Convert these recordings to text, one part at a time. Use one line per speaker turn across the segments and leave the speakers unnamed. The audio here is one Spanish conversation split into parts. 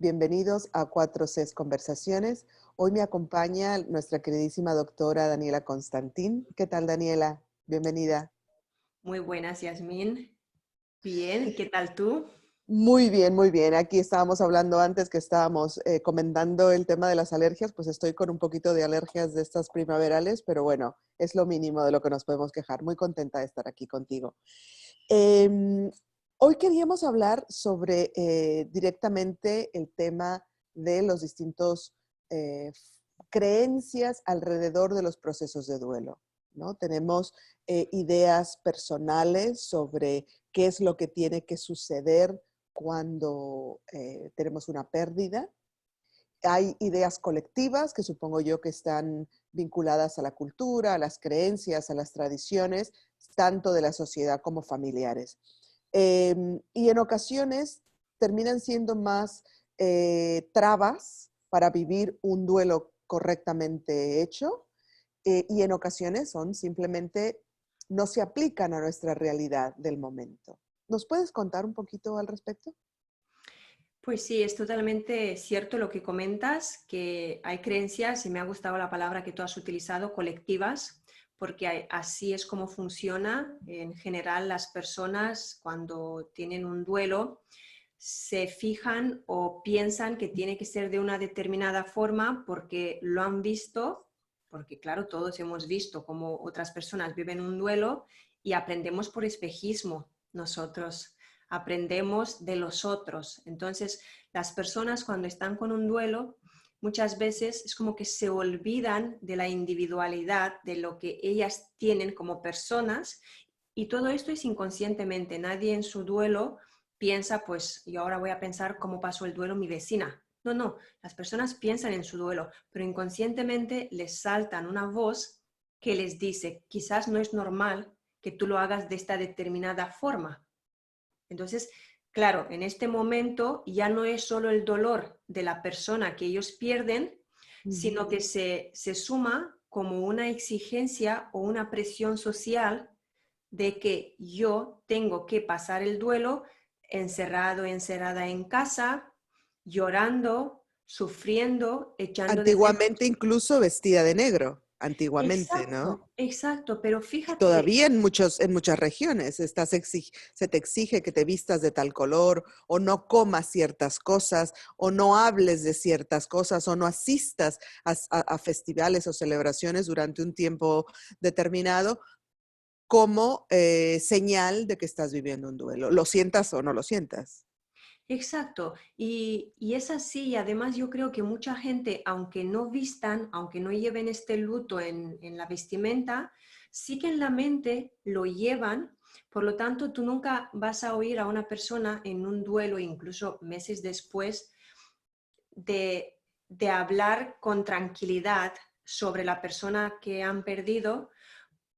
Bienvenidos a 4Cs Conversaciones. Hoy me acompaña nuestra queridísima doctora Daniela Constantín. ¿Qué tal, Daniela? Bienvenida.
Muy buenas, Yasmín. Bien, ¿y qué tal tú?
Muy bien, muy bien. Aquí estábamos hablando antes que estábamos comentando el tema de las alergias, pues estoy con un poquito de alergias de estas primaverales, pero bueno, es lo mínimo de lo que nos podemos quejar. Muy contenta de estar aquí contigo. Em, Hoy queríamos hablar sobre directamente el tema de los distintos creencias alrededor de los procesos de duelo, ¿no? Tenemos ideas personales sobre qué es lo que tiene que suceder cuando tenemos una pérdida. Hay ideas colectivas que supongo yo que están vinculadas a la cultura, a las creencias, a las tradiciones, tanto de la sociedad como familiares. Y en ocasiones terminan siendo más trabas para vivir un duelo correctamente hecho, y en ocasiones son simplemente no se aplican a nuestra realidad del momento. ¿Nos puedes contar un poquito al respecto?
Pues sí, es totalmente cierto lo que comentas, que hay creencias, y me ha gustado la palabra que tú has utilizado, colectivas, porque así es como funciona. En general, las personas cuando tienen un duelo se fijan o piensan que tiene que ser de una determinada forma porque lo han visto, porque claro, todos hemos visto cómo otras personas viven un duelo y aprendemos por espejismo nosotros. Aprendemos de los otros. Entonces, las personas cuando están con un duelo, muchas veces es como que se olvidan de la individualidad, de lo que ellas tienen como personas, y todo esto es inconscientemente. Nadie en su duelo piensa, pues yo ahora voy a pensar cómo pasó el duelo mi vecina. No, no, las personas piensan en su duelo, pero inconscientemente les saltan una voz que les dice, quizás no es normal que tú lo hagas de esta determinada forma. Entonces, claro, en este momento ya no es solo el dolor de la persona que ellos pierden, sino que se suma como una exigencia o una presión social de que yo tengo que pasar el duelo encerrado, encerrada en casa, llorando, sufriendo, echando de menos.
Antiguamente incluso vestida de negro, antiguamente, ¿no?
Exacto, exacto, pero
Y
fíjate.
todavía en muchas regiones se te exige que te vistas de tal color, o no comas ciertas cosas, o no hables de ciertas cosas, o no asistas a festivales o celebraciones durante un tiempo determinado como señal de que estás viviendo un duelo. Lo sientas o no lo sientas.
Exacto, y es así, y además yo creo que mucha gente, aunque no vistan, aunque no lleven este luto en la vestimenta, sí que en la mente lo llevan. Por lo tanto, tú nunca vas a oír a una persona en un duelo, incluso meses después, de hablar con tranquilidad sobre la persona que han perdido,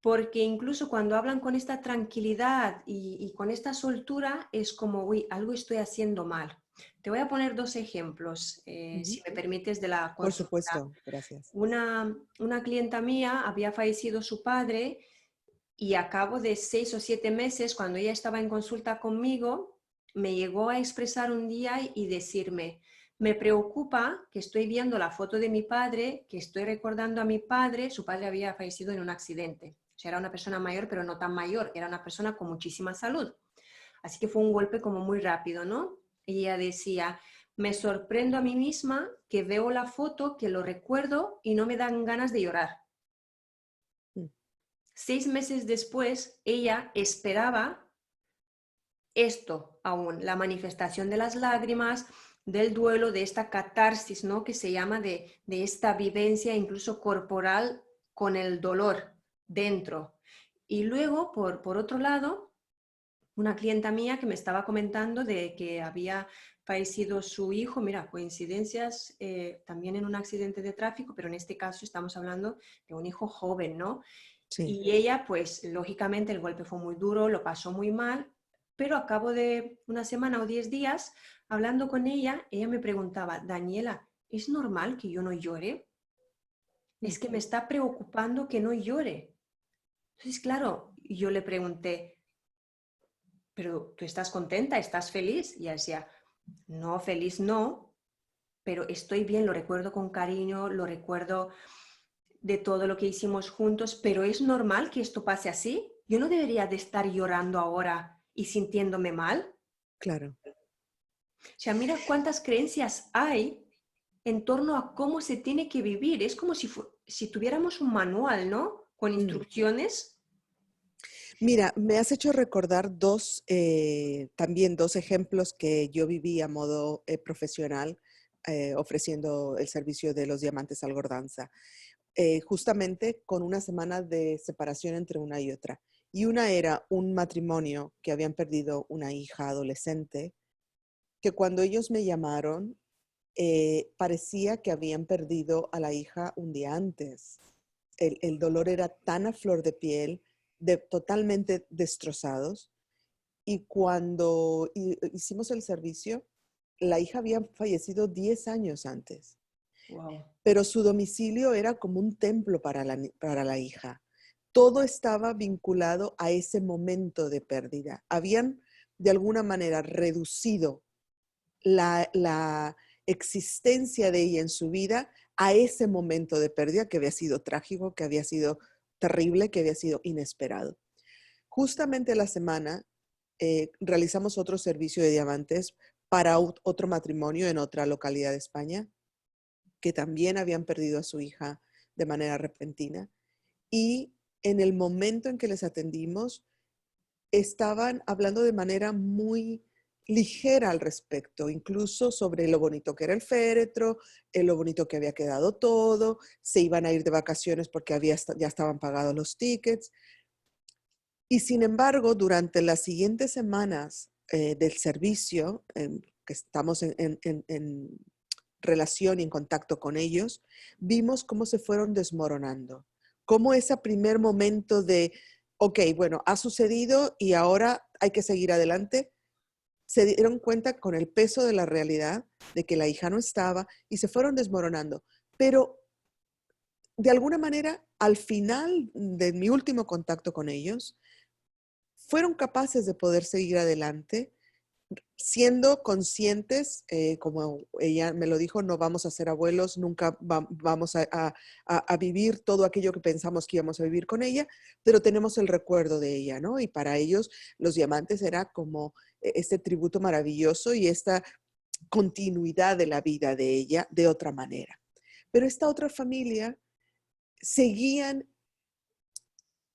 porque incluso cuando hablan con esta tranquilidad y con esta soltura, es como, uy, algo estoy haciendo mal. Te voy a poner dos ejemplos,
Ujú.
si me permites, de la
Por
consulta.
supuesto, gracias.
Una clienta mía había fallecido su padre y a cabo de 6 o 7 meses, cuando ella estaba en consulta conmigo, me llegó a expresar un día y decirme, me preocupa que estoy viendo la foto de mi padre, que estoy recordando a mi padre, su padre había fallecido en un accidente. O sea, era una persona mayor, pero no tan mayor, era una persona con muchísima salud. Así que fue un golpe como muy rápido, ¿no? Y ella decía, me sorprendo a mí misma que veo la foto, que lo recuerdo y no me dan ganas de llorar.
Mm.
6 meses después, ella esperaba esto aún, la manifestación de las lágrimas, del duelo, de esta catarsis, ¿no? Que se llama de esta vivencia incluso corporal con el dolor dentro. Y luego, por otro lado, una clienta mía que me estaba comentando de que había fallecido su hijo, mira, coincidencias, también en un accidente de tráfico, pero en este caso estamos hablando de un hijo joven, ¿no?
Sí.
Y ella, pues lógicamente el golpe fue muy duro, lo pasó muy mal, pero a cabo de una semana o 10 días, hablando con ella me preguntaba, Daniela, ¿es normal que yo no llore?
Mm.
Es que me está preocupando que no llore. Entonces, claro, yo le pregunté, pero tú estás contenta, estás feliz. Y ella decía, no, feliz no, pero estoy bien, lo recuerdo con cariño, lo recuerdo de todo lo que hicimos juntos, pero es normal que esto pase así. Yo no debería de estar llorando ahora y sintiéndome mal.
Claro.
O sea, mira cuántas creencias hay en torno a cómo se tiene que vivir. Es como si tuviéramos un manual, ¿no? Con
Mm.
instrucciones.
Mira, me has hecho recordar también dos ejemplos que yo viví a modo profesional, ofreciendo el servicio de los diamantes al Gordanza, justamente con una semana de separación entre una y otra. Y una era un matrimonio que habían perdido una hija adolescente, que cuando ellos me llamaron, parecía que habían perdido a la hija un día antes. El dolor era tan a flor de piel, totalmente destrozados. Y cuando hicimos el servicio, la hija había fallecido 10 años antes,
Wow.
pero su domicilio era como un templo para la hija. Todo estaba vinculado a ese momento de pérdida. Habían de alguna manera reducido la existencia de ella en su vida a ese momento de pérdida que había sido trágico, que había sido terrible, que había sido inesperado. Justamente la semana realizamos otro servicio de diamantes para otro matrimonio en otra localidad de España que también habían perdido a su hija de manera repentina. Y en el momento en que les atendimos, estaban hablando de manera muy ligera al respecto, incluso sobre lo bonito que era el féretro, lo bonito que había quedado todo, se iban a ir de vacaciones porque ya estaban pagados los tickets. Y sin embargo, durante las siguientes semanas del servicio, que estamos en relación y en contacto con ellos, vimos cómo se fueron desmoronando, cómo ese primer momento de, ok, bueno, ha sucedido y ahora hay que seguir adelante, se dieron cuenta con el peso de la realidad de que la hija no estaba y se fueron desmoronando. Pero de alguna manera, al final de mi último contacto con ellos, fueron capaces de poder seguir adelante siendo conscientes, como ella me lo dijo, no vamos a ser abuelos, nunca vamos a vivir todo aquello que pensamos que íbamos a vivir con ella, pero tenemos el recuerdo de ella, ¿no? Y para ellos los diamantes era como este tributo maravilloso y esta continuidad de la vida de ella de otra manera. Pero esta otra familia seguían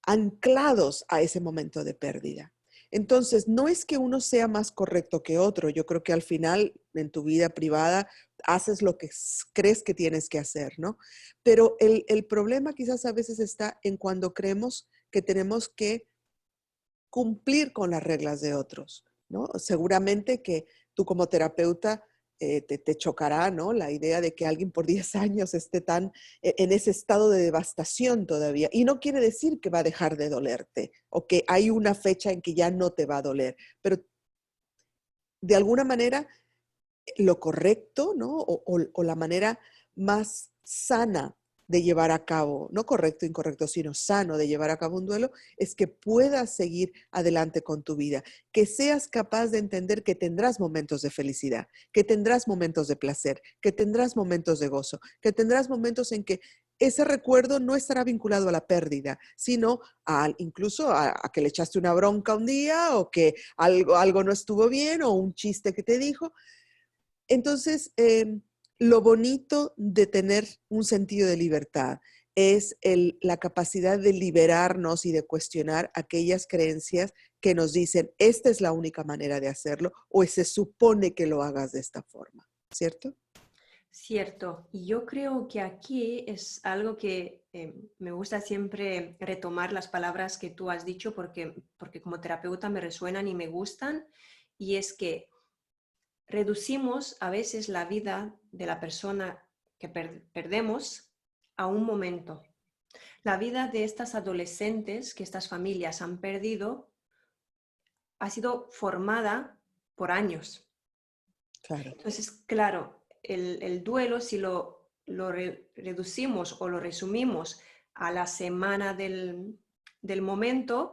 anclados a ese momento de pérdida. Entonces, no es que uno sea más correcto que otro. Yo creo que al final, en tu vida privada, haces lo que crees que tienes que hacer, ¿no? Pero el problema quizás a veces está en cuando creemos que tenemos que cumplir con las reglas de otros, ¿no? Seguramente que tú como terapeuta te chocará, ¿no? La idea de que alguien por 10 años esté en ese estado de devastación todavía. Y no quiere decir que va a dejar de dolerte o que hay una fecha en que ya no te va a doler, pero de alguna manera lo correcto, ¿no? O la manera más sana de llevar a cabo, no correcto, incorrecto, sino sano de llevar a cabo un duelo, es que puedas seguir adelante con tu vida, que seas capaz de entender que tendrás momentos de felicidad, que tendrás momentos de placer, que tendrás momentos de gozo, que tendrás momentos en que ese recuerdo no estará vinculado a la pérdida, sino incluso a que le echaste una bronca un día o que algo no estuvo bien o un chiste que te dijo. Entonces, lo bonito de tener un sentido de libertad es la capacidad de liberarnos y de cuestionar aquellas creencias que nos dicen, esta es la única manera de hacerlo o se supone que lo hagas de esta forma, ¿cierto?
Cierto. Y yo creo que aquí es algo que me gusta siempre retomar las palabras que tú has dicho porque como terapeuta me resuenan y me gustan. Y es que reducimos a veces la vida de la persona que perdemos a un momento. La vida de estas adolescentes que estas familias han perdido ha sido formada por años.
Claro.
Entonces, claro, el duelo, si lo reducimos o lo resumimos a la semana del momento,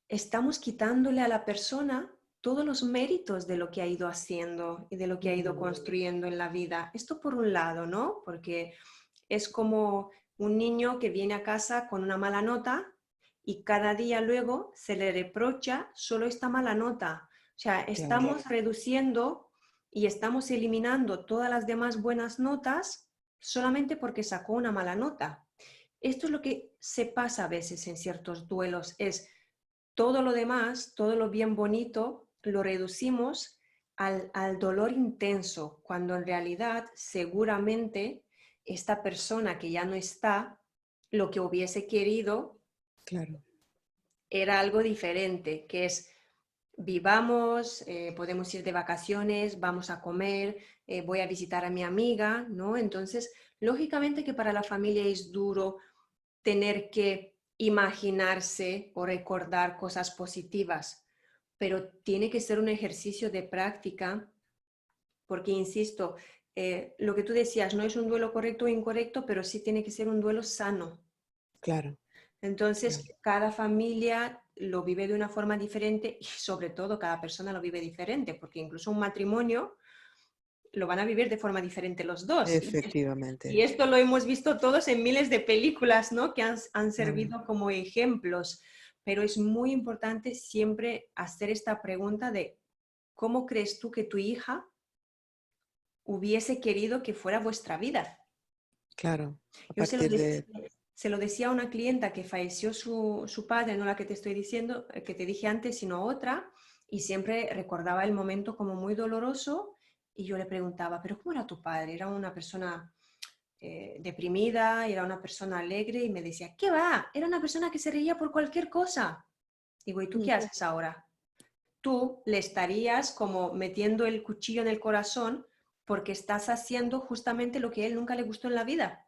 estamos quitándole a la persona todos los méritos de lo que ha ido haciendo y de lo que ha ido construyendo en la vida. Esto por un lado, ¿no? Porque es como un niño que viene a casa con una mala nota y cada día luego se le reprocha solo esta mala nota. O sea,
Claro,
estamos reduciendo y estamos eliminando todas las demás buenas notas solamente porque sacó una mala nota. Esto es lo que se pasa a veces en ciertos duelos, es todo lo demás, todo lo bien bonito, lo reducimos al dolor intenso, cuando en realidad seguramente esta persona que ya no está, lo que hubiese querido
claro,
era algo diferente, que es vivamos, podemos ir de vacaciones, vamos a comer, voy a visitar a mi amiga, ¿no? Entonces, lógicamente que para la familia es duro tener que imaginarse o recordar cosas positivas, pero tiene que ser un ejercicio de práctica, porque, insisto, lo que tú decías, no es un duelo correcto o incorrecto, pero sí tiene que ser un duelo sano.
claro, claro.
Entonces, cada familia lo vive de una forma diferente y sobre todo cada persona lo vive diferente, porque incluso un matrimonio lo van a vivir de forma diferente los dos. Y
Efectivamente.
esto lo hemos visto todos en miles de películas, ¿no? Que han
Claro,
servido como ejemplos. Pero es muy importante siempre hacer esta pregunta de ¿cómo crees tú que tu hija hubiese querido que fuera vuestra vida?
claro. A
Yo
partir de...
se lo decía a una clienta que falleció su padre, no la que te estoy diciendo, que te dije antes, sino otra, y siempre recordaba el momento como muy doloroso, y yo le preguntaba, ¿pero cómo era tu padre? ¿Era una persona deprimida? ¿Era una persona alegre? Y me decía, ¿qué va? Era una persona que se reía por cualquier cosa. Digo, ¿y tú qué
Mm,
haces ahora? Tú le estarías como metiendo el cuchillo en el corazón porque estás haciendo justamente lo que a él nunca le gustó en la vida.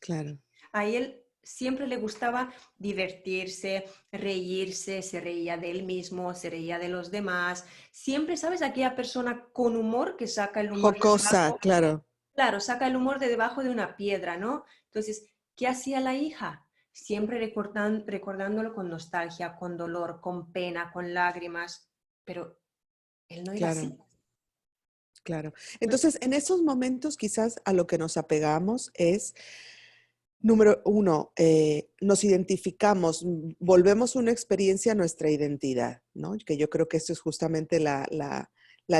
claro,
A él siempre le gustaba divertirse, reírse, se reía de él mismo, se reía de los demás. Siempre, ¿sabes? Aquella persona con humor que saca el humor de
jocosa,
debajo,
claro,
claro, saca el humor de debajo de una piedra, ¿no? Entonces, ¿qué hacía la hija? Siempre recordándolo con nostalgia, con dolor, con pena, con lágrimas, pero él no era
claro,
así.
claro.
No,
Entonces, en esos momentos quizás a lo que nos apegamos es, número uno, nos identificamos, volvemos una experiencia a nuestra identidad, ¿no? Que yo creo que esto es justamente la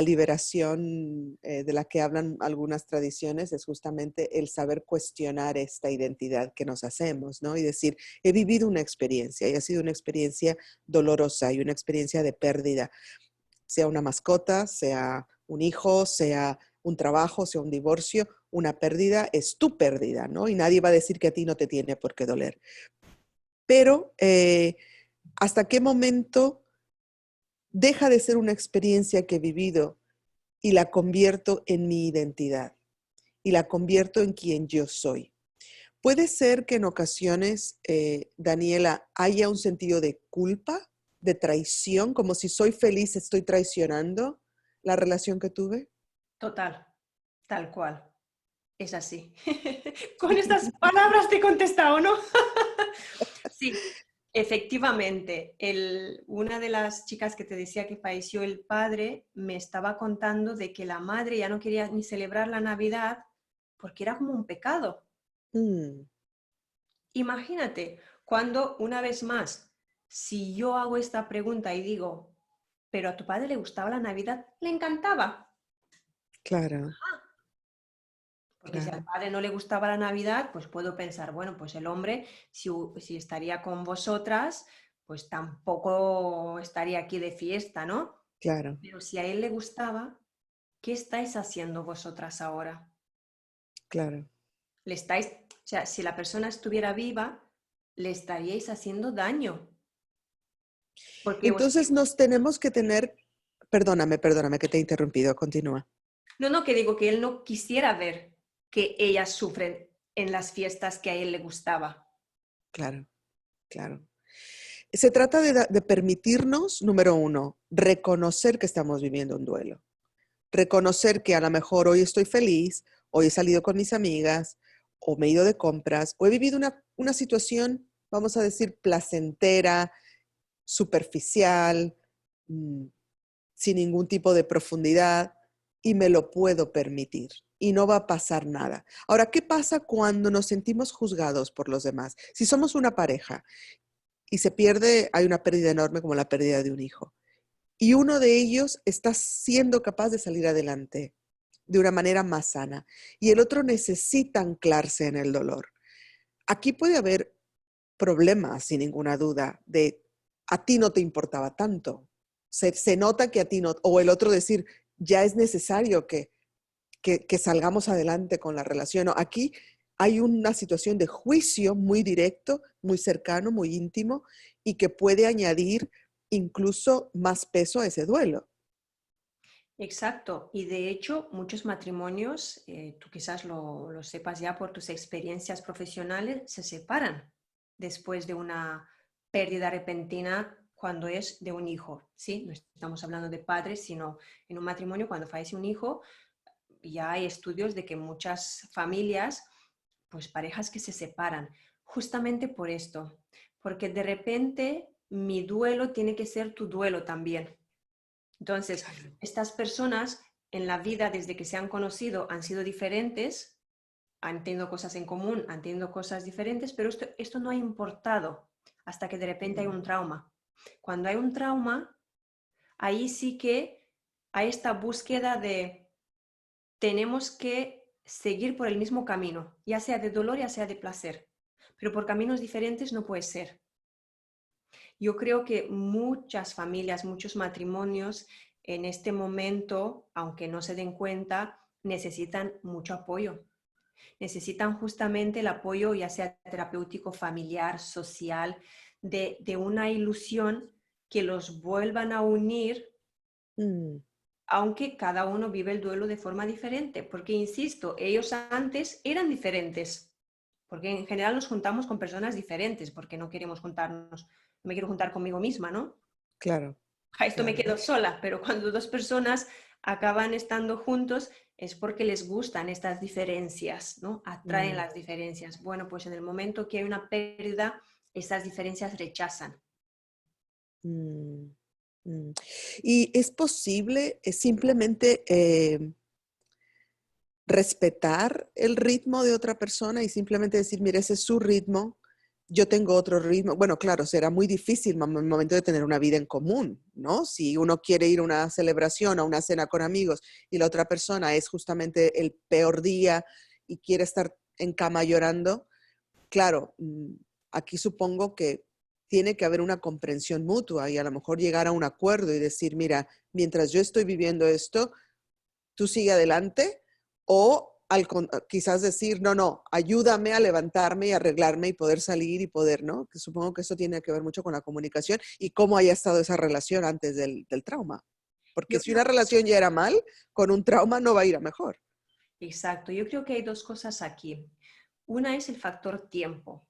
liberación de la que hablan algunas tradiciones, es justamente el saber cuestionar esta identidad que nos hacemos, ¿no? Y decir, he vivido una experiencia y ha sido una experiencia dolorosa y una experiencia de pérdida, sea una mascota, sea un hijo, sea un trabajo, sea un divorcio, una pérdida es tu pérdida, ¿no? Y nadie va a decir que a ti no te tiene por qué doler. Pero, ¿hasta qué momento deja de ser una experiencia que he vivido y la convierto en mi identidad y la convierto en quien yo soy? Puede ser que en ocasiones, Daniela, haya un sentido de culpa, de traición, como si soy feliz, estoy traicionando la relación que tuve.
total, tal cual. Es así. Con estas palabras te he contestado, ¿no? Sí, efectivamente. Una de las chicas que te decía que falleció el padre me estaba contando de que la madre ya no quería ni celebrar la Navidad porque era como un pecado.
Mm,
Imagínate, cuando una vez más, si yo hago esta pregunta y digo, pero a tu padre le gustaba la Navidad, le encantaba.
claro,
Porque si al
claro,
padre no le gustaba la Navidad, pues puedo pensar, bueno, pues el hombre, si estaría con vosotras, pues tampoco estaría aquí de fiesta, ¿no?
claro,
Pero si a él le gustaba, ¿qué estáis haciendo vosotras ahora?
claro.
Le estáis, o sea, si la persona estuviera viva, le estaríais haciendo daño. Porque os...
Entonces nos tenemos que tener, perdóname que te he interrumpido, continúa.
No, no, que digo que él no quisiera ver que ellas sufren en las fiestas que a él le gustaba.
Claro, claro. Se trata de permitirnos, número uno, reconocer que estamos viviendo un duelo. Reconocer que a lo mejor hoy estoy feliz, hoy he salido con mis amigas, o me he ido de compras, o he vivido una situación, vamos a decir, placentera, superficial, sin ningún tipo de profundidad y me lo puedo permitir y no va a pasar nada. Ahora, ¿qué pasa cuando nos sentimos juzgados por los demás? Si somos una pareja y se pierde, hay una pérdida enorme como la pérdida de un hijo y uno de ellos está siendo capaz de salir adelante de una manera más sana y el otro necesita anclarse en el dolor. Aquí puede haber problemas, sin ninguna duda, de a ti no te importaba tanto. Se nota que a ti no, o el otro decir, ya es necesario que salgamos adelante con la relación. No, aquí hay una situación de juicio muy directo, muy cercano, muy íntimo, y que puede añadir incluso más peso a ese duelo.
Exacto. Y de hecho, muchos matrimonios, tú quizás lo sepas ya por tus experiencias profesionales, se separan después de una pérdida repentina cuando es de un hijo. ¿Sí? No estamos hablando de padres, sino en un matrimonio cuando fallece un hijo. Ya hay estudios de que muchas familias, pues parejas que se separan, justamente por esto, porque de repente mi duelo tiene que ser tu duelo también. Entonces,
Claro.
estas personas en la vida desde que se han conocido han sido diferentes, han tenido cosas en común, han tenido cosas diferentes, pero esto no ha importado hasta que de repente hay un trauma. Cuando hay un trauma, ahí sí que hay esta búsqueda de tenemos que seguir por el mismo camino, ya sea de dolor, ya sea de placer, pero por caminos diferentes no puede ser. Yo creo que muchas familias, muchos matrimonios en este momento, aunque no se den cuenta, necesitan mucho apoyo. Necesitan justamente el apoyo, ya sea terapéutico, familiar, social, de una ilusión que los vuelvan a unir,
Mm,
aunque cada uno vive el duelo de forma diferente. Porque, insisto, ellos antes eran diferentes. Porque en general nos juntamos con personas diferentes, porque no queremos juntarnos, no me quiero juntar conmigo misma, ¿no?
claro,
A esto me
claro.
quedo sola, pero cuando dos personas acaban estando juntos es porque les gustan estas diferencias, ¿no? Atraen
Mm,
las diferencias. Bueno, pues en el momento que hay una pérdida, estas diferencias rechazan.
mm, mm. Y es posible simplemente respetar el ritmo de otra persona y simplemente decir, mira, ese es su ritmo, yo tengo otro ritmo. Bueno, claro, será muy difícil en el momento de tener una vida en común, ¿no? Si uno quiere ir a una celebración, a una cena con amigos y la otra persona es justamente el peor día y quiere estar en cama llorando, claro, aquí supongo que tiene que haber una comprensión mutua y a lo mejor llegar a un acuerdo y decir, mira, mientras yo estoy viviendo esto, tú sigue adelante o quizás decir, no, no, ayúdame a levantarme y arreglarme y poder salir y poder, ¿no? Que supongo que eso tiene que ver mucho con la comunicación y cómo haya estado esa relación antes del trauma. Porque
Yo
si
creo,
una relación ya era mal, con un trauma no va a ir a mejor.
exacto, yo creo que hay dos cosas aquí. Una es el factor tiempo.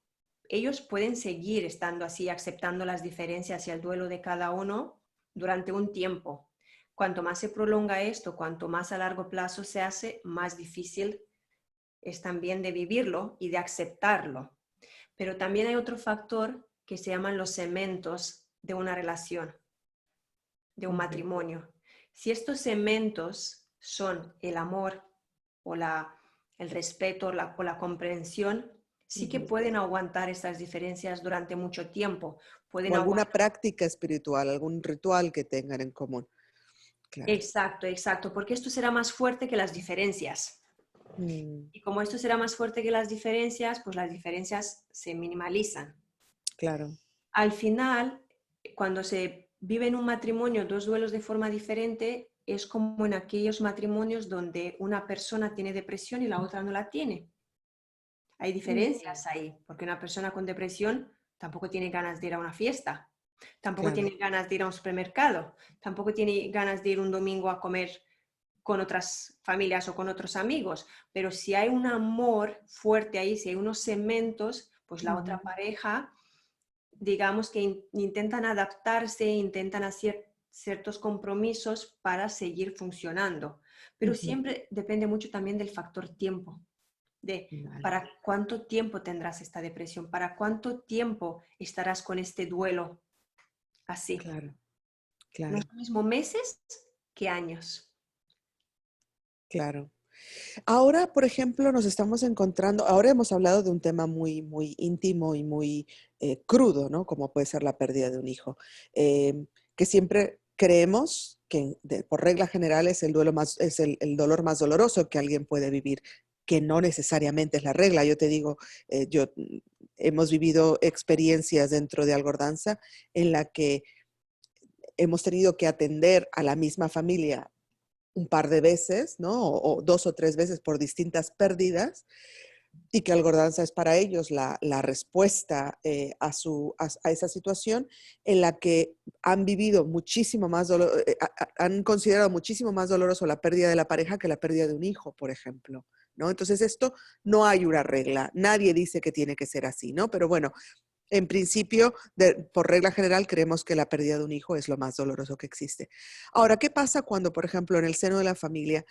Ellos pueden seguir estando así, aceptando las diferencias y el duelo de cada uno durante un tiempo. Cuanto más se prolonga esto, cuanto más a largo plazo se hace, más difícil es también de vivirlo y de aceptarlo. Pero también hay otro factor que se llaman los cementos de una relación, de un
Ujú,
matrimonio. Si estos cementos son el amor o el respeto o la comprensión, sí que
ujú.
pueden aguantar estas diferencias durante mucho tiempo.
O
Pueden
alguna
aguantar.
práctica espiritual, algún ritual que tengan en común. Claro.
Exacto, exacto, porque esto será más fuerte que las diferencias.
Mm,
Y como esto será más fuerte que las diferencias, pues las diferencias se minimalizan.
claro.
Al final, cuando se vive en un matrimonio dos duelos de forma diferente, es como en aquellos matrimonios donde una persona tiene depresión y la otra no la tiene. Hay
Mm,
diferencias ahí, porque una persona con depresión tampoco tiene ganas de ir a una fiesta, tampoco
claro.
tiene ganas de ir a un supermercado, tampoco tiene ganas de ir un domingo a comer con otras familias o con otros amigos, pero si hay un amor fuerte ahí, si hay unos cementos, pues la
Ujú,
otra pareja, digamos que intentan adaptarse, intentan hacer ciertos compromisos para seguir funcionando, pero
ujú.
siempre depende mucho también del factor tiempo, de
Vale,
para cuánto tiempo tendrás esta depresión, para cuánto tiempo estarás con este duelo así.
claro.
No es
claro,
lo mismo meses que años.
claro. Ahora, por ejemplo, nos estamos encontrando, ahora hemos hablado de un tema muy, muy íntimo y muy crudo, ¿no? Como puede ser la pérdida de un hijo, que siempre creemos que por regla general es el duelo más, es el dolor más doloroso que alguien puede vivir, que no necesariamente es la regla. Yo te digo, hemos vivido experiencias dentro de Algordanza en la que hemos tenido que atender a la misma familia un par de veces, ¿no? O dos o tres veces por distintas pérdidas, y que Algordanza es para ellos la respuesta a esa situación en la que han vivido muchísimo más dolor, han considerado muchísimo más doloroso la pérdida de la pareja que la pérdida de un hijo, por ejemplo. ¿No? Entonces esto no hay una regla, nadie dice que tiene que ser así, ¿no? Pero bueno, en principio, por regla general, creemos que la pérdida de un hijo es lo más doloroso que existe. Ahora, ¿qué pasa cuando, por ejemplo, en el seno de la familia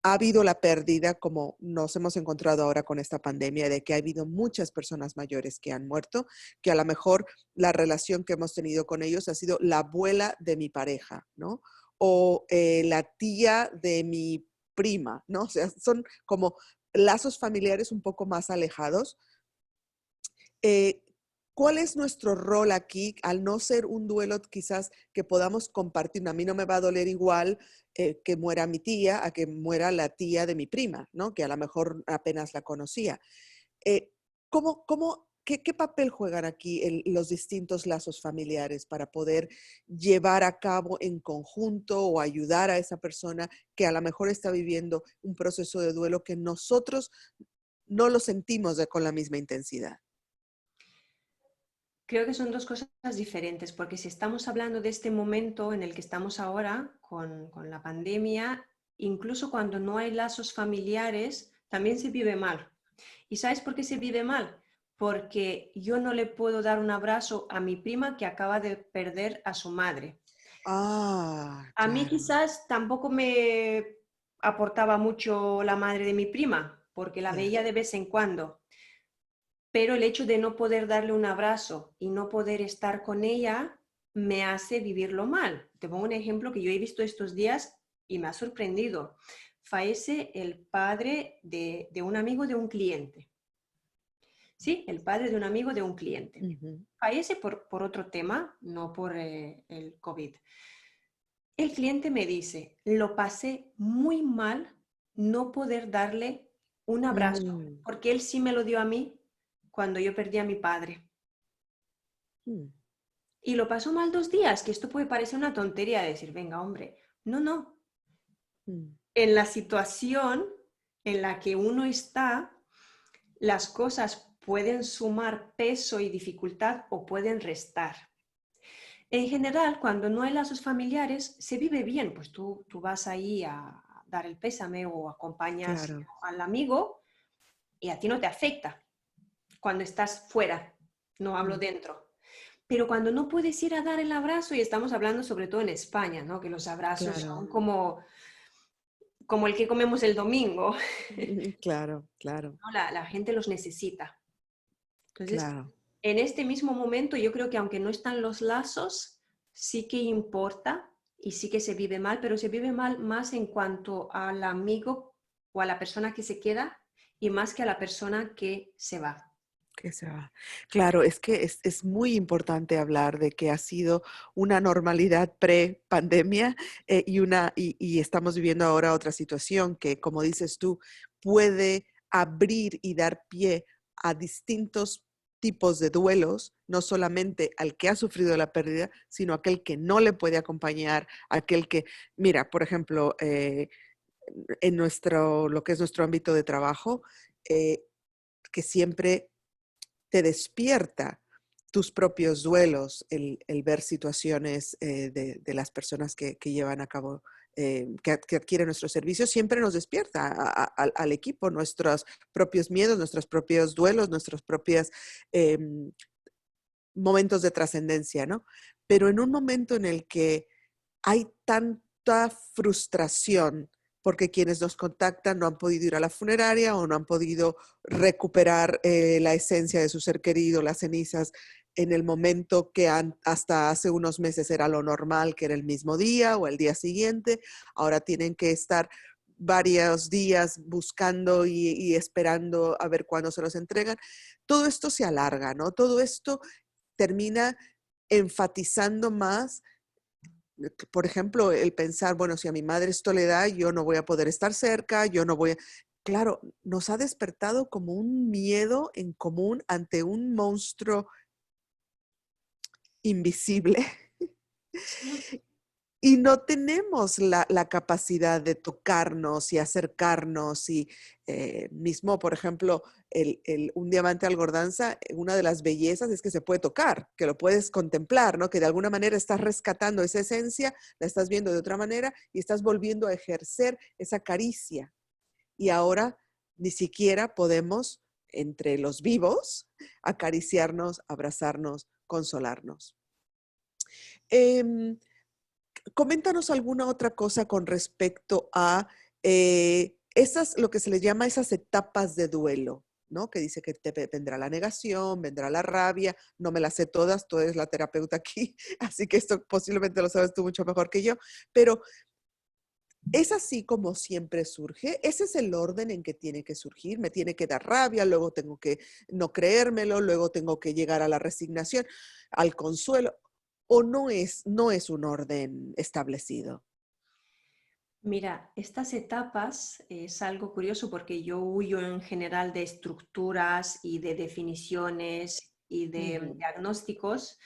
ha habido la pérdida, como nos hemos encontrado ahora con esta pandemia, de que ha habido muchas personas mayores que han muerto, que a lo mejor la relación que hemos tenido con ellos ha sido la abuela de mi pareja, ¿no? O la tía de mi prima, ¿no? O sea, son como lazos familiares un poco más alejados. eh, ¿Cuál es nuestro rol aquí al no ser un duelo quizás que podamos compartir? A mí no me va a doler igual que muera mi tía a que muera la tía de mi prima, ¿no? Que a lo mejor apenas la conocía. Eh, qué papel juegan aquí los distintos lazos familiares para poder llevar a cabo en conjunto o ayudar a esa persona que a lo mejor está viviendo un proceso de duelo que nosotros no lo sentimos con la misma intensidad?
Creo que son dos cosas diferentes, porque si estamos hablando de este momento en el que estamos ahora con la pandemia, incluso cuando no hay lazos familiares, también se vive mal. ¿Y sabes por qué se vive mal? Porque yo no le puedo dar un abrazo a mi prima que acaba de perder a su madre.
Ah,
A mí
claro,
quizás tampoco me aportaba mucho la madre de mi prima, porque la
ya,
veía de vez en cuando, pero el hecho de no poder darle un abrazo y no poder estar con ella me hace vivirlo mal. Te pongo un ejemplo que yo he visto estos días y me ha sorprendido. Fallece el padre de un amigo de un cliente. Sí, el padre de un amigo de un cliente.
ujú,
Fallece por otro tema, no por el COVID. El cliente me dice, lo pasé muy mal no poder darle un abrazo,
mm,
porque él sí me lo dio a mí cuando yo perdí a mi padre.
mm,
Y lo pasó mal 2 días, que esto puede parecer una tontería de decir, venga, hombre, no, no.
mm.
En la situación en la que uno está, las cosas pueden sumar peso y dificultad o pueden restar. En general, cuando no hay lazos familiares, se vive bien, pues tú vas ahí a dar el pésame o acompañas
Claro,
al amigo y a ti no te afecta cuando estás fuera, no hablo
mm,
dentro. Pero cuando no puedes ir a dar el abrazo, y estamos hablando sobre todo en España, ¿no? Que los abrazos son
claro,
como el que comemos el domingo,
claro, claro,
¿no? La gente los necesita. Entonces,
claro.
en este mismo momento, yo creo que aunque no están los lazos, sí que importa y sí que se vive mal, pero se vive mal más en cuanto al amigo o a la persona que se queda y más que a la persona que se va.
Que se va. Claro, es que es muy importante hablar de que ha sido una normalidad pre-pandemia y estamos viviendo ahora otra situación que, como dices tú, puede abrir y dar pie a distintos tipos de duelos, no solamente al que ha sufrido la pérdida, sino aquel que no le puede acompañar, aquel que, mira, por ejemplo, en lo que es nuestro ámbito de trabajo, eh, que siempre te despierta tus propios duelos, el ver situaciones de las personas que llevan a cabo, que adquieren nuestros servicios, siempre nos despierta al equipo nuestros propios miedos, nuestros propios duelos, nuestros propios eh, momentos de trascendencia, ¿no? Pero en un momento en el que hay tanta frustración porque quienes nos contactan no han podido ir a la funeraria o no han podido recuperar la esencia de su ser querido, las cenizas. en el momento que hasta hace unos meses era lo normal, que era el mismo día o el día siguiente. Ahora tienen que estar varios días buscando y esperando a ver cuándo se los entregan. Todo esto se alarga, ¿no? Todo esto termina enfatizando más, por ejemplo, el pensar, bueno, si a mi madre esto le da, yo no voy a poder estar cerca, yo no voy a... Claro, nos ha despertado como un miedo en común ante un monstruo invisible
Sí,
y no tenemos la capacidad de tocarnos y acercarnos y mismo, por ejemplo, un diamante algordanza, una de las bellezas es que se puede tocar, que lo puedes contemplar, ¿no? Que de alguna manera estás rescatando esa esencia, la estás viendo de otra manera y estás volviendo a ejercer esa caricia. Y ahora ni siquiera podemos, entre los vivos, acariciarnos, abrazarnos, consolarnos. Em, Coméntanos alguna otra cosa con respecto a lo que se les llama esas etapas de duelo, ¿no? Que dice que vendrá la negación, vendrá la rabia, no me las sé todas, tú eres la terapeuta aquí, así que esto posiblemente lo sabes tú mucho mejor que yo, pero es así como siempre surge, ese es el orden en que tiene que surgir, me tiene que dar rabia, luego tengo que no creérmelo, luego tengo que llegar a la resignación, al consuelo, o no es un orden establecido.
mira, estas etapas es algo curioso porque yo huyo en general de estructuras y de definiciones y de
Ujú.
diagnósticos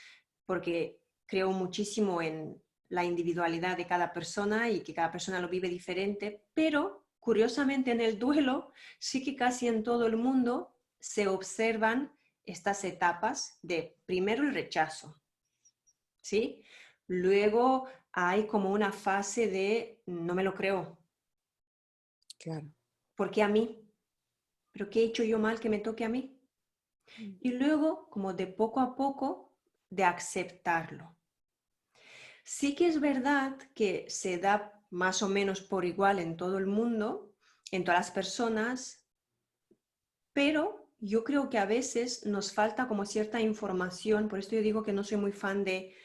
porque creo muchísimo en la individualidad de cada persona y que cada persona lo vive diferente, pero curiosamente en el duelo sí que casi en todo el mundo se observan estas etapas de primero el rechazo, ¿sí? Luego hay como una fase de no me lo creo,
Claro.
¿por qué a mí? ¿Pero qué he hecho yo mal que me toque a mí?
Mm.
Y luego, como de poco a poco, de aceptarlo. Sí que es verdad que se da más o menos por igual en todo el mundo, en todas las personas, pero yo creo que a veces nos falta como cierta información, por esto yo digo que no soy muy fan de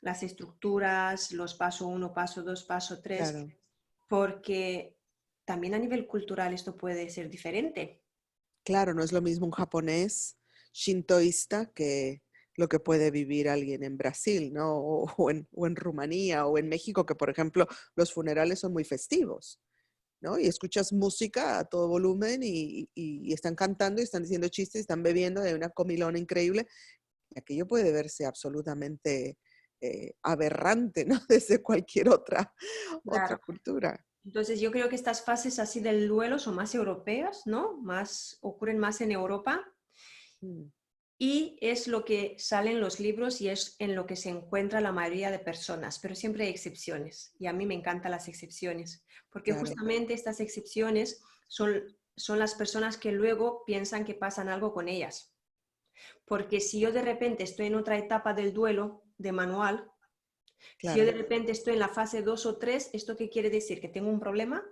las estructuras, los paso uno, paso dos, paso tres,
Claro,
porque también a nivel cultural esto puede ser diferente.
claro, no es lo mismo un japonés shintoísta que lo que puede vivir alguien en Brasil, ¿no? O en Rumanía o en México, que por ejemplo los funerales son muy festivos, ¿no? Y escuchas música a todo volumen y están cantando y están diciendo chistes, están bebiendo de una comilona increíble. Y aquello puede verse absolutamente aberrante, ¿no? Desde cualquier otra
Claro.
cultura.
Entonces yo creo que estas fases así del duelo son más europeas, ¿no? Ocurren más en Europa
Mm.
y es lo que sale en los libros y es en lo que se encuentra la mayoría de personas, pero siempre hay excepciones y a mí me encantan las excepciones, porque
Claro.
justamente estas excepciones son las personas que luego piensan que pasan algo con ellas. Porque si yo de repente estoy en otra etapa del duelo de manual, si yo de
Claro.
repente estoy en la fase 2 o 3, ¿esto qué quiere decir? ¿Que tengo un problema?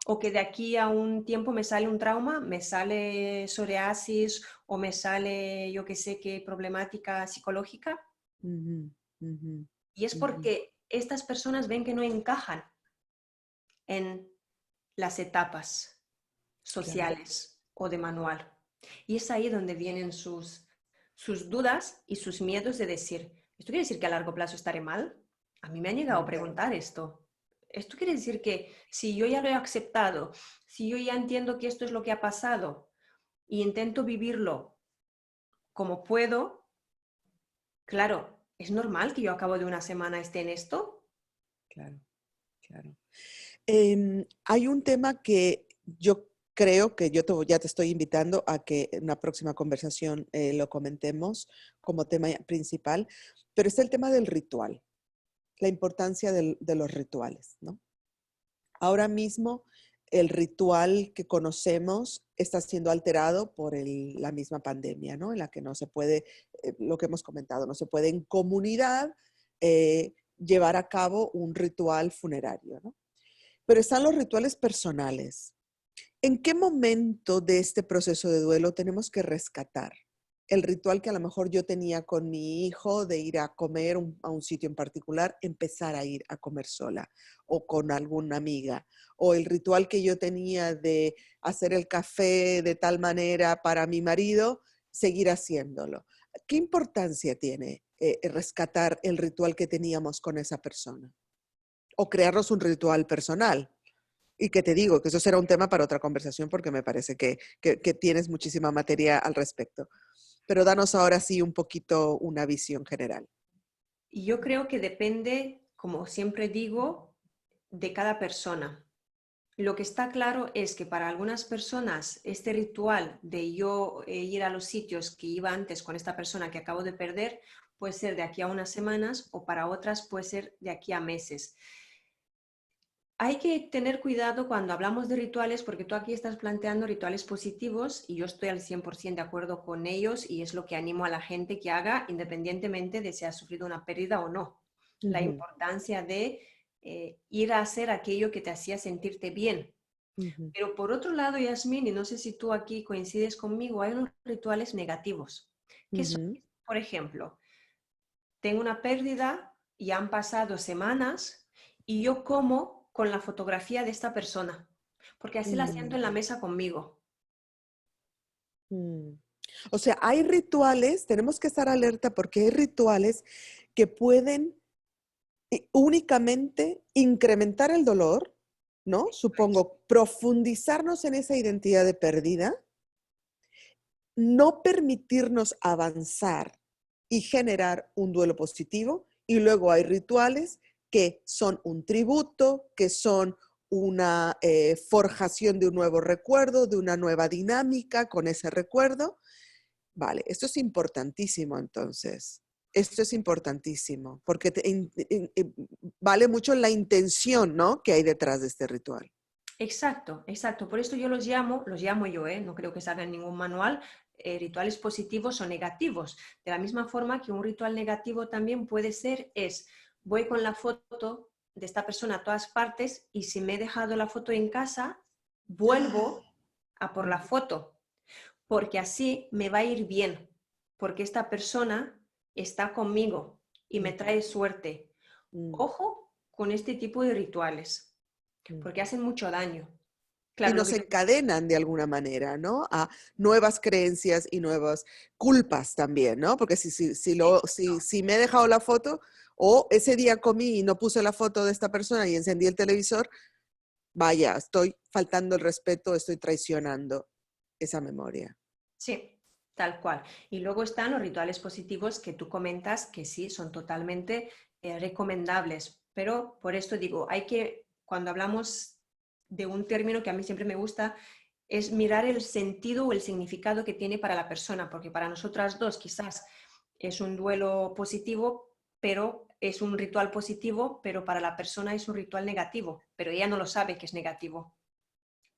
O que de aquí a un tiempo me sale un trauma, me sale psoriasis o me sale yo que sé qué problemática psicológica.
Ujú, ujú,
Y es
ujú.
porque estas personas ven que no encajan en las etapas
Claro.
sociales o de manual. Y es ahí donde vienen sus dudas y sus miedos de decir, ¿esto quiere decir que a largo plazo estaré mal? A mí me han llegado a
Mm.
preguntar esto. ¿Esto quiere decir que si yo ya lo he aceptado, si yo ya entiendo que esto es lo que ha pasado y intento vivirlo como puedo, claro, ¿es normal que yo a cabo de una semana esté en esto?
Claro, claro. Hay un tema que yo creo que ya te estoy invitando a que en una próxima conversación lo comentemos como tema principal, pero es el tema del ritual, la importancia de los rituales, ¿no? Ahora mismo el ritual que conocemos está siendo alterado por la misma pandemia, ¿no? En la que no se puede, lo que hemos comentado, no se puede en comunidad llevar a cabo un ritual funerario, ¿no? Pero están los rituales personales. ¿En qué momento de este proceso de duelo tenemos que rescatar el ritual que a lo mejor yo tenía con mi hijo de ir a comer a un sitio en particular, empezar a ir a comer sola o con alguna amiga. O el ritual que yo tenía de hacer el café de tal manera para mi marido, seguir haciéndolo. ¿Qué importancia tiene rescatar el ritual que teníamos con esa persona? O crearnos un ritual personal. Y que te digo que eso será un tema para otra conversación porque me parece que tienes muchísima materia al respecto. Pero danos ahora sí un poquito una visión general.
Y yo creo que depende, como siempre digo, de cada persona. Lo que está claro es que para algunas personas este ritual de yo ir a los sitios que iba antes con esta persona que acabo de perder puede ser de aquí a unas semanas o para otras puede ser de aquí a meses. Hay que tener cuidado cuando hablamos de rituales porque tú aquí estás planteando rituales positivos y yo estoy al 100% de acuerdo con ellos y es lo que animo a la gente que haga independientemente de si ha sufrido una pérdida o no. La
Ujú,
importancia de ir a hacer aquello que te hacía sentirte bien.
ujú,
Pero por otro lado, Yasmín, y no sé si tú aquí coincides conmigo, hay unos rituales negativos. ¿Qué son?
ujú,
Por ejemplo, tengo una pérdida y han pasado semanas y yo como con la fotografía de esta persona, porque así la siento en la
mm,
mesa conmigo.
mm. O sea, hay rituales, tenemos que estar alerta porque hay rituales que pueden únicamente incrementar el dolor, ¿no?
Pues,
Supongo, profundizarnos en esa identidad de pérdida, no permitirnos avanzar y generar un duelo positivo. Y luego hay rituales que son un tributo, que son una forjación de un nuevo recuerdo, de una nueva dinámica con ese recuerdo. Vale, esto es importantísimo entonces. Esto es importantísimo porque vale mucho la intención, ¿no?, que hay detrás de este ritual.
exacto, exacto. Por esto yo los llamo yo, no creo que salga en ningún manual, rituales positivos o negativos. De la misma forma que un ritual negativo también puede ser, voy con la foto de esta persona a todas partes y si me he dejado la foto en casa, vuelvo a por la
Mm,
foto, porque así me va a ir bien, porque esta persona está conmigo y me
ujú,
trae suerte.
mm,
Ojo con este tipo de rituales,
mm.
porque hacen mucho daño.
Y
Claro, lo
nos
que
encadenan de alguna manera, ¿no? A nuevas creencias y nuevas culpas también, ¿no? Porque si me he dejado la foto o ese día comí y no puse la foto de esta persona y encendí el televisor, vaya, estoy faltando el respeto, estoy traicionando esa memoria.
sí, tal cual. Y luego están los rituales positivos que tú comentas que sí, son totalmente recomendables. Pero por esto digo, cuando hablamos de un término que a mí siempre me gusta, es mirar el sentido o el significado que tiene para la persona, porque para nosotras dos quizás es un duelo positivo, pero es un ritual positivo, pero para la persona es un ritual negativo, pero ella no lo sabe que es negativo.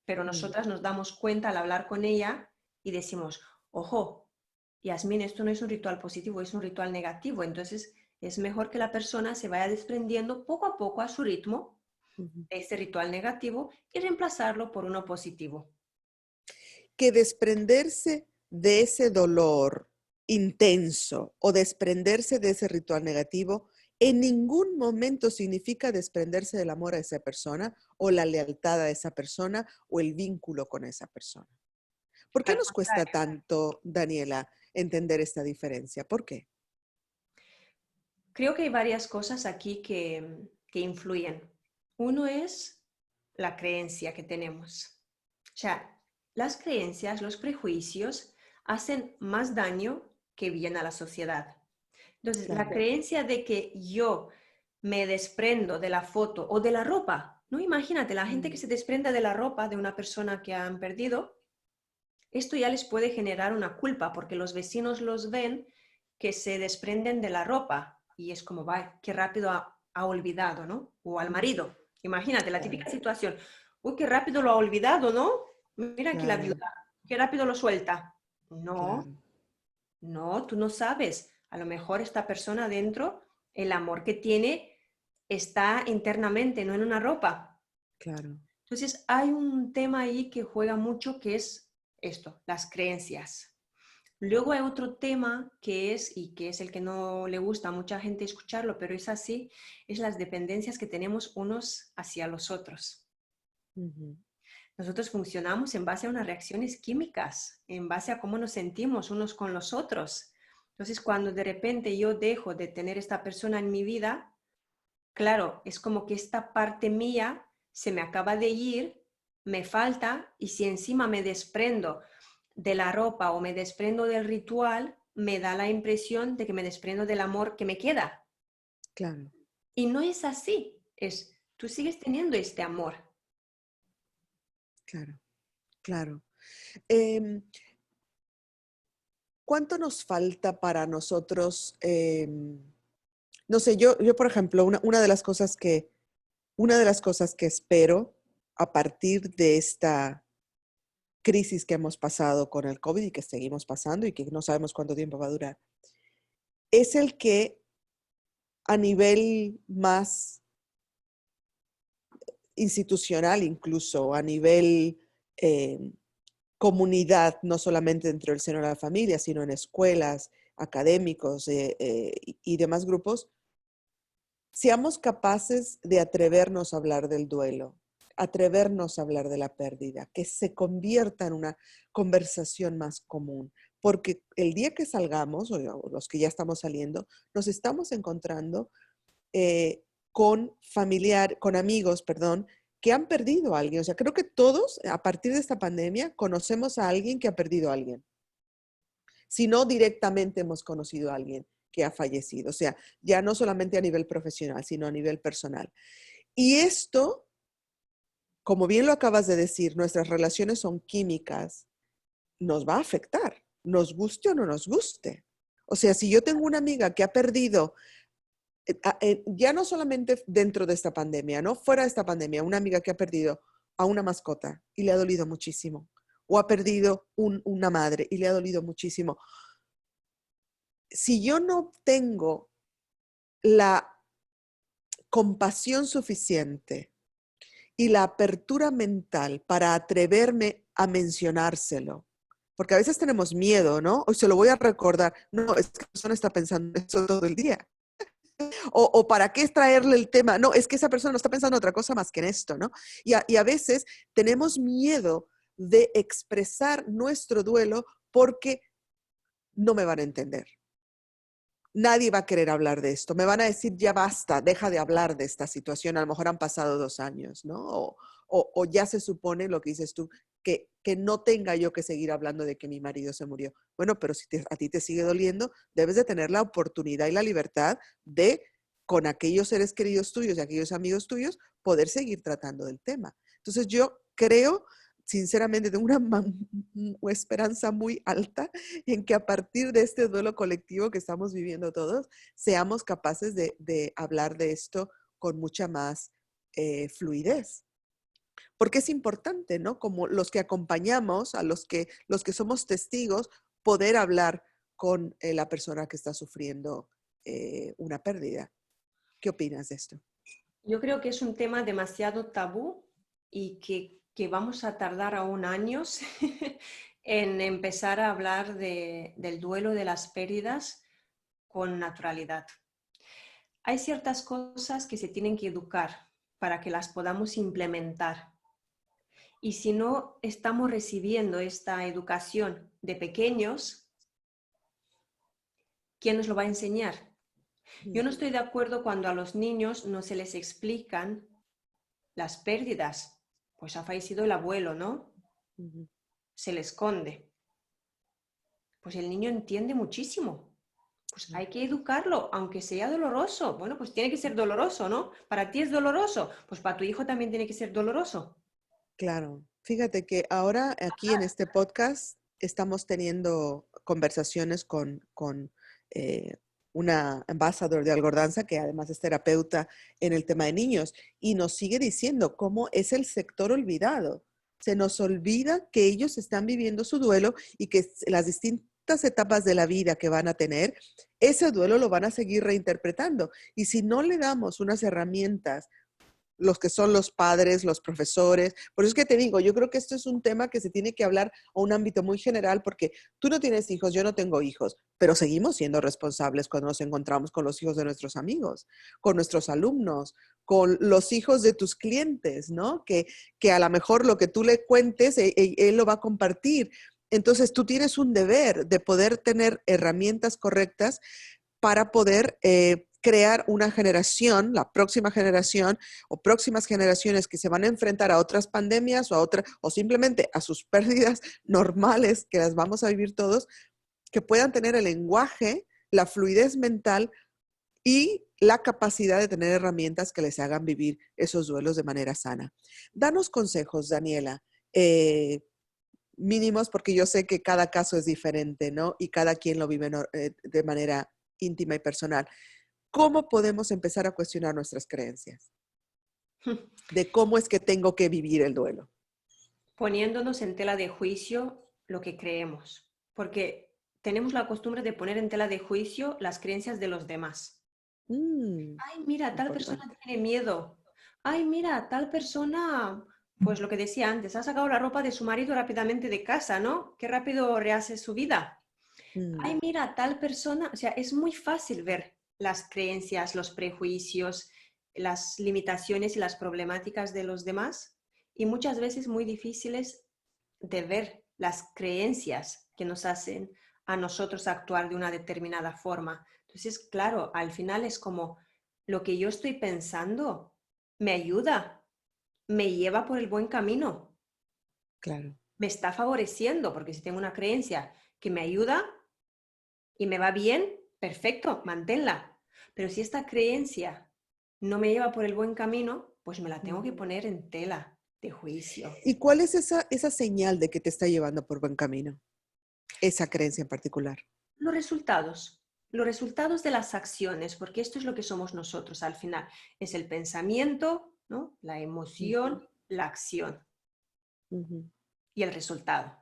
Pero
Mm,
nosotras nos damos cuenta al hablar con ella y decimos, ojo, Yasmín, esto no es un ritual positivo, es un ritual negativo. Entonces es mejor que la persona se vaya desprendiendo poco a poco a su ritmo
ujú.
de ese ritual negativo y reemplazarlo por uno positivo.
Que desprenderse de ese dolor intenso o desprenderse de ese ritual negativo en ningún momento significa desprenderse del amor a esa persona o la lealtad a esa persona o el vínculo con esa persona. ¿Por qué
Al
nos cuesta
contrario,
tanto, Daniela, entender esta diferencia? ¿Por qué?
creo que hay varias cosas aquí que influyen. Uno es la creencia que tenemos. O sea, las creencias, los prejuicios hacen más daño que bien a la sociedad. Entonces, la
Claro.
creencia de que yo me desprendo de la foto o de la ropa, no imagínate, la gente que
Mm,
se desprende de la ropa de una persona que han perdido, esto ya les puede generar una culpa porque los vecinos los ven que se desprenden de la ropa y es como, va, qué rápido ha olvidado, ¿no? O al
mm,
marido. Imagínate la
claro,
típica situación. Uy, qué rápido lo ha olvidado, ¿no? Mira aquí la
claro,
viuda, qué rápido lo suelta. No,
claro,
no, tú no sabes. A lo mejor esta persona dentro, el amor que tiene está internamente, no en una ropa.
claro.
Entonces, hay un tema ahí que juega mucho que es esto, las creencias. Luego hay otro tema y que es el que no le gusta a mucha gente escucharlo, pero es así, es las dependencias que tenemos unos hacia los otros.
Ujú.
Nosotros funcionamos en base a unas reacciones químicas, en base a cómo nos sentimos unos con los otros. Entonces, cuando de repente yo dejo de tener esta persona en mi vida, claro, es como que esta parte mía se me acaba de ir, me falta, y si encima me desprendo de la ropa o me desprendo del ritual, me da la impresión de que me desprendo del amor que me queda.
Claro,
Y no es así, tú sigues teniendo este amor.
claro, claro. Em, ¿Cuánto nos falta para nosotros? No sé, yo por ejemplo, una de las cosas que espero a partir de esta crisis que hemos pasado con el COVID y que seguimos pasando y que no sabemos cuánto tiempo va a durar, es el que a nivel más institucional, incluso a nivel eh, comunidad, no solamente dentro del seno de la familia, sino en escuelas, académicos y demás grupos, seamos capaces de atrevernos a hablar del duelo, atrevernos a hablar de la pérdida, que se convierta en una conversación más común. Porque el día que salgamos, o los que ya estamos saliendo, nos estamos encontrando con amigos, perdón, que han perdido a alguien. O sea, creo que todos, a partir de esta pandemia, conocemos a alguien que ha perdido a alguien. Si no directamente hemos conocido a alguien que ha fallecido. O sea, ya no solamente a nivel profesional, sino a nivel personal. Y esto, como bien lo acabas de decir, nuestras relaciones son químicas, nos va a afectar, nos guste o no nos guste. O sea, si yo tengo una amiga que ha perdido, ya no solamente dentro de esta pandemia, ¿no? Fuera de esta pandemia, una amiga que ha perdido a una mascota y le ha dolido muchísimo, o ha perdido una madre y le ha dolido muchísimo. Si yo no tengo la compasión suficiente y la apertura mental para atreverme a mencionárselo. Porque a veces tenemos miedo, ¿no? Hoy se lo voy a recordar. No, es que la persona está pensando eso todo el día. O para qué traerle el tema. No, es que esa persona no está pensando otra cosa más que en esto, ¿no? Y a veces tenemos miedo de expresar nuestro duelo porque no me van a entender. Nadie va a querer hablar de esto. Me van a decir, ya basta, deja de hablar de esta situación. A lo mejor han pasado 2 años, ¿no? O ya se supone lo que dices tú, que no tenga yo que seguir hablando de que mi marido se murió. Bueno, pero si a ti te sigue doliendo, debes de tener la oportunidad y la libertad de, con aquellos seres queridos tuyos y aquellos amigos tuyos, poder seguir tratando del tema. Entonces yo creo, sinceramente, tengo una esperanza muy alta en que a partir de este duelo colectivo que estamos viviendo todos, seamos capaces de hablar de esto con mucha más fluidez. Porque es importante, ¿no? Como los que acompañamos, a los que somos testigos, poder hablar con la persona que está sufriendo una pérdida. ¿Qué opinas de esto?
Yo creo que es un tema demasiado tabú y que vamos a tardar aún años en empezar a hablar del duelo, de las pérdidas con naturalidad. Hay ciertas cosas que se tienen que educar para que las podamos implementar. Y si no estamos recibiendo esta educación de pequeños, ¿quién nos lo va a enseñar? Yo no estoy de acuerdo cuando a los niños no se les explican las pérdidas. Pues ha fallecido el abuelo, ¿no?
Ujú.
Se le esconde. Pues el niño entiende muchísimo. Pues hay que educarlo, aunque sea doloroso. Bueno, pues tiene que ser doloroso, ¿no? Para ti es doloroso, pues para tu hijo también tiene que ser doloroso.
Claro. Fíjate que ahora aquí en este podcast estamos teniendo conversaciones con eh, una embajadora de Algordanza, que además es terapeuta en el tema de niños, y nos sigue diciendo cómo es el sector olvidado. Se nos olvida que ellos están viviendo su duelo y que las distintas etapas de la vida que van a tener, ese duelo lo van a seguir reinterpretando. Y si no le damos unas herramientas los que son los padres, los profesores. Por eso es que te digo, yo creo que esto es un tema que se tiene que hablar a un ámbito muy general, porque tú no tienes hijos, yo no tengo hijos, pero seguimos siendo responsables cuando nos encontramos con los hijos de nuestros amigos, con nuestros alumnos, con los hijos de tus clientes, ¿no? Que a lo mejor lo que tú le cuentes, él lo va a compartir. Entonces tú tienes un deber de poder tener herramientas correctas para poder crear una generación, la próxima generación o próximas generaciones que se van a enfrentar a otras pandemias o simplemente a sus pérdidas normales que las vamos a vivir todos, que puedan tener el lenguaje, la fluidez mental y la capacidad de tener herramientas que les hagan vivir esos duelos de manera sana. Danos consejos, Daniela, mínimos, porque yo sé que cada caso es diferente, ¿no? Y cada quien lo vive de manera íntima y personal. ¿Cómo podemos empezar a cuestionar nuestras creencias? De cómo es que tengo que vivir el duelo.
Poniéndonos en tela de juicio lo que creemos, porque tenemos la costumbre de poner en tela de juicio las creencias de los demás. Ay, mira, tal persona
Importante.
tiene miedo. Ay, mira, tal persona, pues lo que decía antes, ha sacado la ropa de su marido rápidamente de casa, ¿no? Qué rápido rehace su vida. Ay, mira, tal persona, o sea, es muy fácil ver las creencias, los prejuicios, las limitaciones y las problemáticas de los demás y muchas veces muy difíciles de ver las creencias que nos hacen a nosotros actuar de una determinada forma. Entonces, claro, al final es como lo que yo estoy pensando me ayuda, me lleva por el buen camino,
Claro.
me está favoreciendo, porque si tengo una creencia que me ayuda, y me va bien, perfecto, manténla. Pero si esta creencia no me lleva por el buen camino, pues me la tengo que poner en tela de juicio.
¿Y cuál es esa señal de que te está llevando por buen camino? Esa creencia en particular.
Los resultados de las acciones, porque esto es lo que somos nosotros al final. Es el pensamiento, ¿no? La emoción, la acción y el resultado.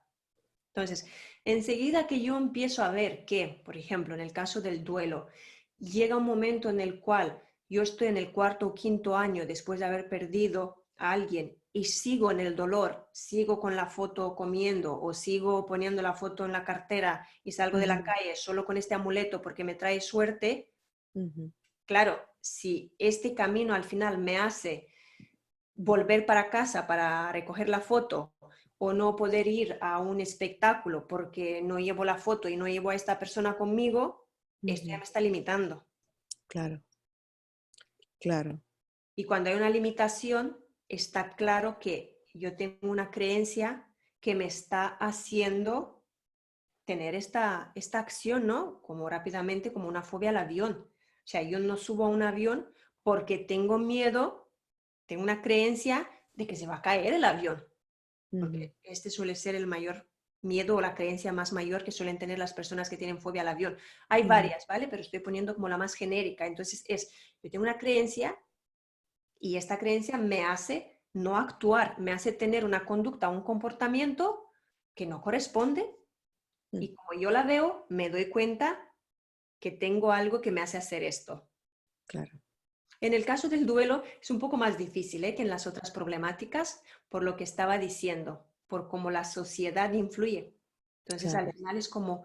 Entonces, enseguida que yo empiezo a ver que, por ejemplo, en el caso del duelo, llega un momento en el cual yo estoy en el cuarto o quinto año después de haber perdido a alguien y sigo en el dolor, sigo con la foto comiendo o sigo poniendo la foto en la cartera y salgo de la calle solo con este amuleto porque me trae suerte, claro, si este camino al final me hace volver para casa para recoger la foto o no poder ir a un espectáculo porque no llevo la foto y no llevo a esta persona conmigo, esto ya me está limitando.
Claro, claro.
Y cuando hay una limitación, está claro que yo tengo una creencia que me está haciendo tener esta acción, ¿no? Como rápidamente, como una fobia al avión. O sea, yo no subo a un avión porque tengo miedo, tengo una creencia de que se va a caer el avión. Porque este suele ser el mayor miedo o la creencia más mayor que suelen tener las personas que tienen fobia al avión. Hay varias, ¿vale? Pero estoy poniendo como la más genérica. Entonces yo tengo una creencia y esta creencia me hace no actuar, me hace tener una conducta, un comportamiento que no corresponde. Y como yo la veo, me doy cuenta que tengo algo que me hace hacer esto.
Claro.
En el caso del duelo es un poco más difícil que en las otras problemáticas, por lo que estaba diciendo, por cómo la sociedad influye. Entonces,
Claro.
al final es como,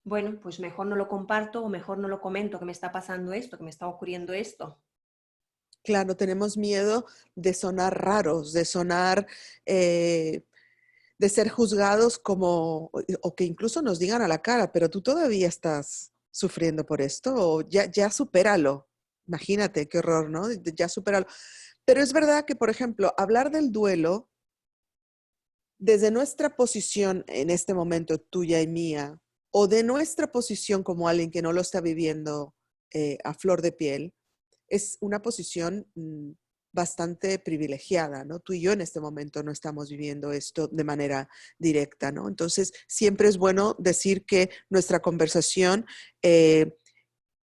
bueno, pues mejor no lo comparto o mejor no lo comento, que me está pasando esto, que me está ocurriendo esto.
Claro, tenemos miedo de sonar raros, de sonar, de ser juzgados o que incluso nos digan a la cara, pero tú todavía estás sufriendo por esto, o ya supéralo. Imagínate, qué horror, ¿no? Ya supéralo. Pero es verdad que, por ejemplo, hablar del duelo desde nuestra posición en este momento, tuya y mía, o de nuestra posición como alguien que no lo está viviendo a flor de piel, es una posición bastante privilegiada, ¿no? Tú y yo en este momento no estamos viviendo esto de manera directa, ¿no? Entonces, siempre es bueno decir que nuestra conversación,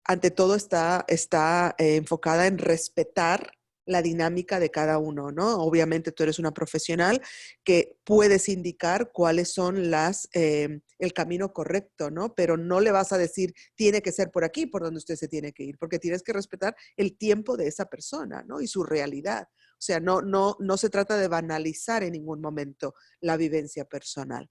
ante todo, está enfocada en respetar la dinámica de cada uno, ¿no? Obviamente tú eres una profesional que puedes indicar cuáles son el camino correcto, ¿no? Pero no le vas a decir, tiene que ser por aquí, por donde usted se tiene que ir, porque tienes que respetar el tiempo de esa persona, ¿no? Y su realidad. O sea, no se trata de banalizar en ningún momento la vivencia personal.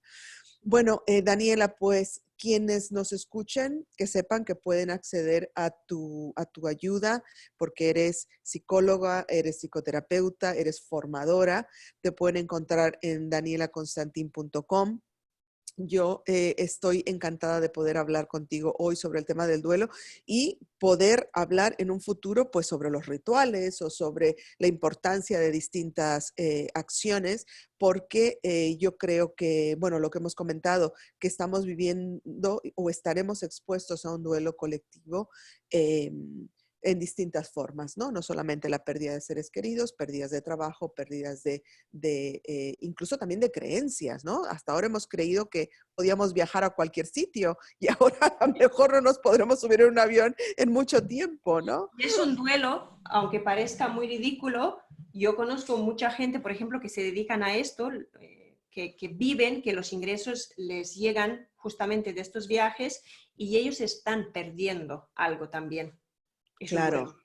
Bueno, Daniela, pues quienes nos escuchen, que sepan que pueden acceder a tu ayuda, porque eres psicóloga, eres psicoterapeuta, eres formadora. Te pueden encontrar en danielaconstantin.com. Yo estoy encantada de poder hablar contigo hoy sobre el tema del duelo y poder hablar en un futuro pues sobre los rituales o sobre la importancia de distintas acciones, porque yo creo que, bueno, lo que hemos comentado, que estamos viviendo o estaremos expuestos a un duelo colectivo en distintas formas, ¿no? No solamente la pérdida de seres queridos, pérdidas de trabajo, pérdidas de incluso también de creencias, ¿no? Hasta ahora hemos creído que podíamos viajar a cualquier sitio y ahora a lo mejor no nos podremos subir en un avión en mucho tiempo, ¿no?
Y es un duelo, aunque parezca muy ridículo. Yo conozco mucha gente, por ejemplo, que se dedican a esto, que viven, que los ingresos les llegan justamente de estos viajes y ellos están perdiendo algo también. Es un duelo.
Claro.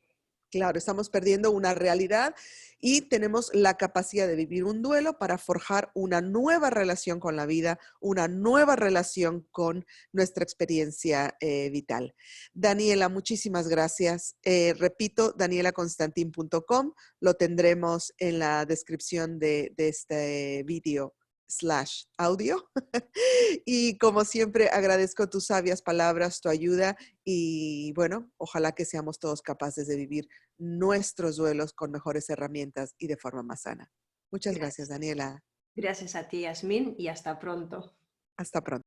Claro, estamos perdiendo una realidad y tenemos la capacidad de vivir un duelo para forjar una nueva relación con la vida, una nueva relación con nuestra experiencia vital. Daniela, muchísimas gracias. Repito, danielaconstantin.com, lo tendremos en la descripción de este vídeo / audio. Y como siempre, agradezco tus sabias palabras, tu ayuda y bueno, ojalá que seamos todos capaces de vivir nuestros duelos con mejores herramientas y de forma más sana. Muchas gracias,
Gracias.
Daniela.
Gracias a ti, Yasmín, y hasta pronto.
Hasta pronto.